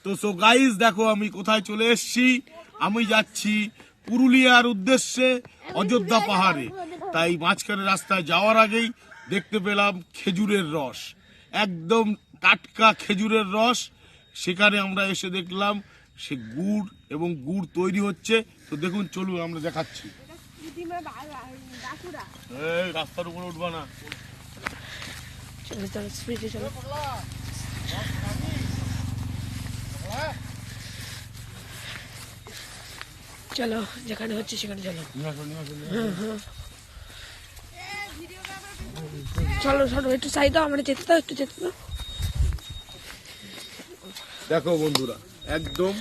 তো so guys দেখো আমি কোথায় চলে এসেছি। আমি যাচ্ছি পুরুলিয়ার উদ্দেশ্যে অযোধ্যা পাহাড়ে। তাই মাঝখানে রাস্তায় যাওয়ার আগেই দেখতে পেলাম খেজুরের রস, একদম টাটকা খেজুরের রস। সেখানে আমরা এসে দেখলাম সে গুড় এবং গুড় তৈরি হচ্ছে। তো দেখুন, চলুন আমরা দেখাচ্ছি। এই রাস্তার উপরে উঠবা না। চলো চলো স্পিডে চলো। চলো যেখানে হচ্ছে সেখানে চলো। চলো চলো একটু সাইড দাও, আমরা যেতে দাও, একটু যেতে দাও। দেখো বন্ধুরা, একদম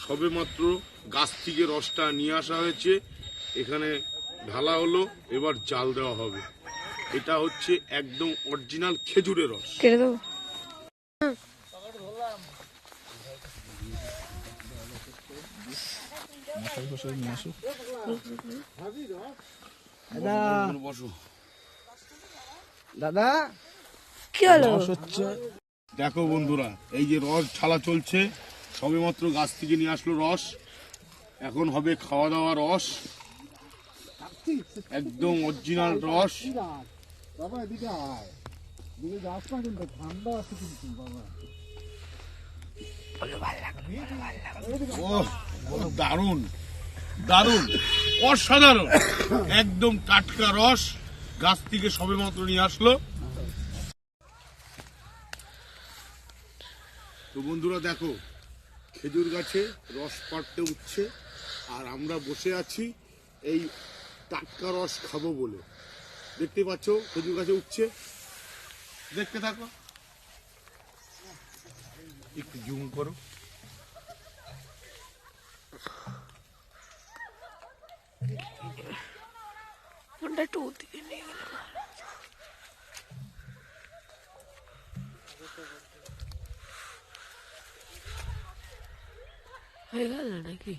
সবেমাত্র গাছ থেকে রসটা নিয়ে আসা হয়েছে, এখানে ঢালা হলো, এবার জাল দেওয়া হবে। এটা হচ্ছে একদম অরিজিনাল খেজুরের রস। কেটে দাও। দাদা কি হলো? দেখো বন্ধুরা, এই যে রস ঢালা চলছে, সবেমাত্র গাছ থেকে নিয়ে আসলো রস, এখন হবে খাওয়া দাওয়া রস, একদম অরিজিনাল রস। বাবা এদিকে আয়, দিকে যাস না কিন্তু ঠান্ডা আছে কিন্তু বাবা। ওহ, দারুণ দারুণ অসাধারণ, একদম টাটকা রস, গাছ থেকে সবেমাত্র নিয়ে আসলো। তো বন্ধুরা দেখো, খেজুর গাছে রস পাড়তে উঠছে, আর আমরা বসে আছি এই টাটকা রস খাবো বলে। দেখতে পাচ্ছ খেজুর গাছে উঠছে, দেখতে থাকো, একটু জুম করো। ফোনটা একটু ওদিকে নিয়ে গেল। হয়ে গেল নাকি?